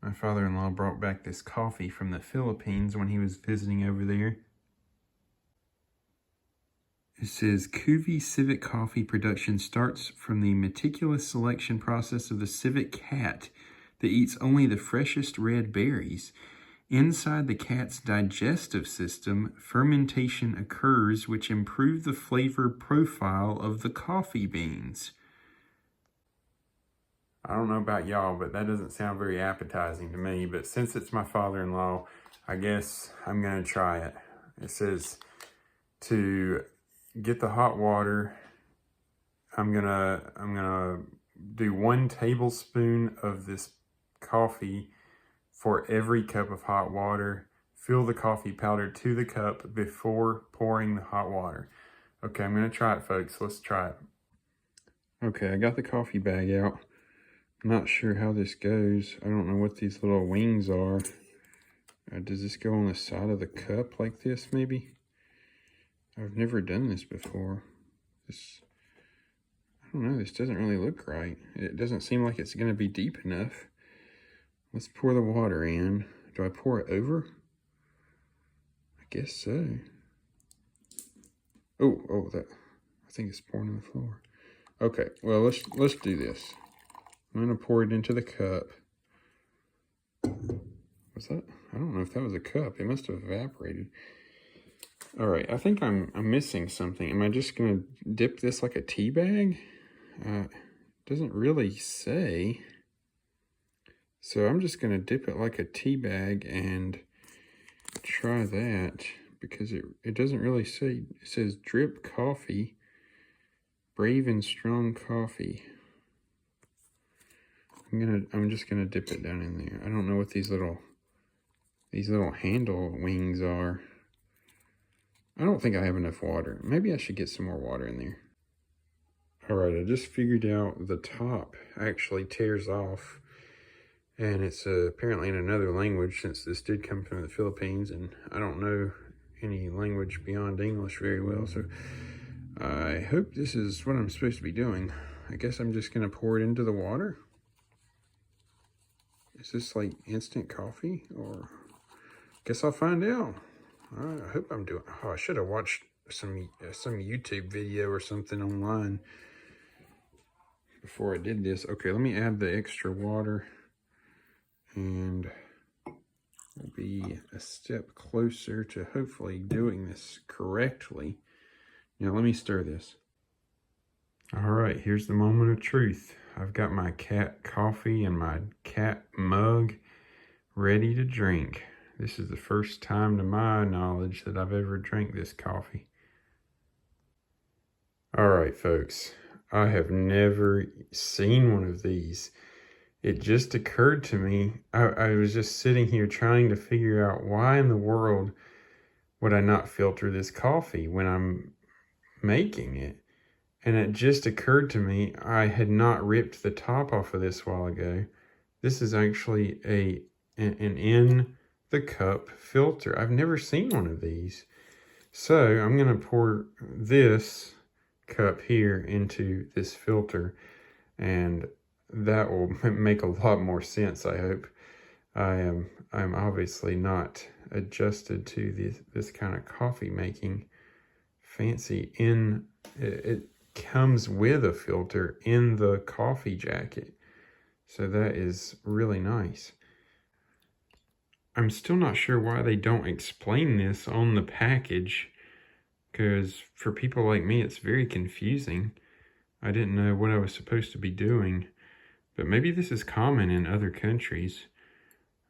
My father-in-law brought back this coffee from the Philippines when he was visiting over there. It says, Kopi civet coffee production starts from the meticulous selection process of the civet cat that eats only the freshest red berries. Inside the cat's digestive system, fermentation occurs which improves the flavor profile of the coffee beans. I don't know about y'all, but that doesn't sound very appetizing to me. But since it's my father-in-law, I guess I'm going to try it. It says to get the hot water, I'm gonna do 1 tablespoon of this coffee for every cup of hot water. Fill the coffee powder to the cup before pouring the hot water. Okay, I'm gonna try it, folks. Let's try it. Okay, I got the coffee bag out. I'm not sure how this goes. I don't know what these little wings are. Does this go on the side of the cup like this, maybe? I've never done this before. I don't know, this doesn't really look right. It doesn't seem like it's gonna be deep enough. Let's pour the water in. Do I pour it over? I guess so. Oh, I think it's pouring on the floor. Okay, well, let's do this. I'm gonna pour it into the cup. Was that? I don't know if that was a cup. It must have evaporated. All right, I think I'm missing something. Am I just gonna dip this like a tea bag? Doesn't really say. So I'm just gonna dip it like a tea bag and try that because it doesn't really say. It says drip coffee, brave and strong coffee. I'm just gonna dip it down in there. I don't know what these little handle wings are. I don't think I have enough water. Maybe I should get some more water in there. All right, I just figured out the top actually tears off, and it's apparently in another language since this did come from the Philippines, and I don't know any language beyond English very well, so I hope this is what I'm supposed to be doing. I guess I'm just gonna pour it into the water. Is this like instant coffee, or guess I'll find out. All right, I hope I'm doing. Oh, I should have watched some YouTube video or something online before I did this. Okay, let me add the extra water, and we'll be a step closer to hopefully doing this correctly. Now let me stir this. All right, here's the moment of truth. I've got my cat coffee and my cat mug ready to drink. This is the first time to my knowledge that I've ever drank this coffee. All right, folks, I have never seen one of these. It just occurred to me, I was just sitting here trying to figure out why in the world would I not filter this coffee when I'm making it? And it just occurred to me, I had not ripped the top off of this a while ago. This is actually an in the cup filter. I've never seen one of these. So I'm gonna pour this cup here into this filter, and that will make a lot more sense, I hope. I'm obviously not adjusted to this kind of coffee making fancy. It comes with a filter in the coffee jacket, so that is really nice. I'm still not sure why they don't explain this on the package, because for people like me, it's very confusing. I didn't know what I was supposed to be doing, but maybe this is common in other countries.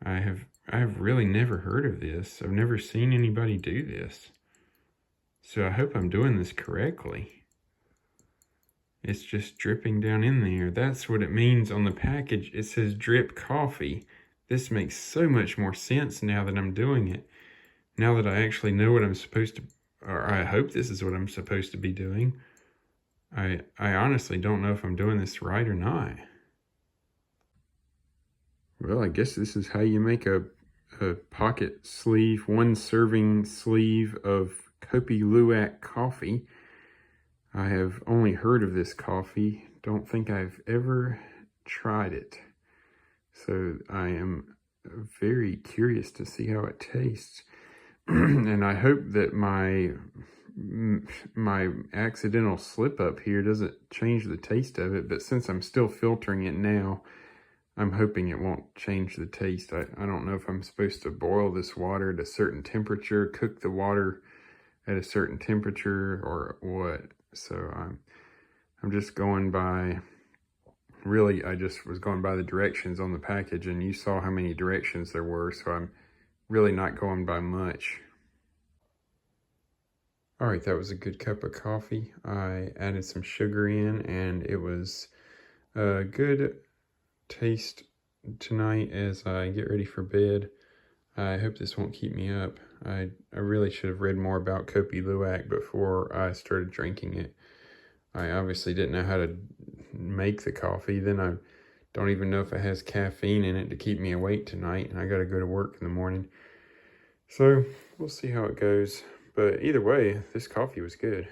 I have really never heard of this. I've never seen anybody do this. So I hope I'm doing this correctly. It's just dripping down in there. That's what it means on the package. It says drip coffee. This makes so much more sense now that I'm doing it. Now that I actually know what I'm supposed to, or I hope this is what I'm supposed to be doing. I honestly don't know if I'm doing this right or not. Well, I guess this is how you make a pocket sleeve, 1 serving sleeve of Kopi Luwak coffee. I have only heard of this coffee. Don't think I've ever tried it. So I am very curious to see how it tastes. And I hope that my accidental slip up here doesn't change the taste of it, but since I'm still filtering it now, I'm hoping it won't change the taste. I don't know if I'm supposed to boil this water at a certain temperature, cook the water at a certain temperature, or what. So I'm just going by, really, I just was going by the directions on the package, and you saw how many directions there were, so I'm really not going by much. All right, that was a good cup of coffee. I added some sugar in, and it was a good taste tonight as I get ready for bed. I hope this won't keep me up. I really should have read more about Kopi Luwak before I started drinking it. I obviously didn't know how to make the coffee. Then I don't even know if it has caffeine in it to keep me awake tonight, and I got to go to work in the morning. So we'll see how it goes. But either way, this coffee was good.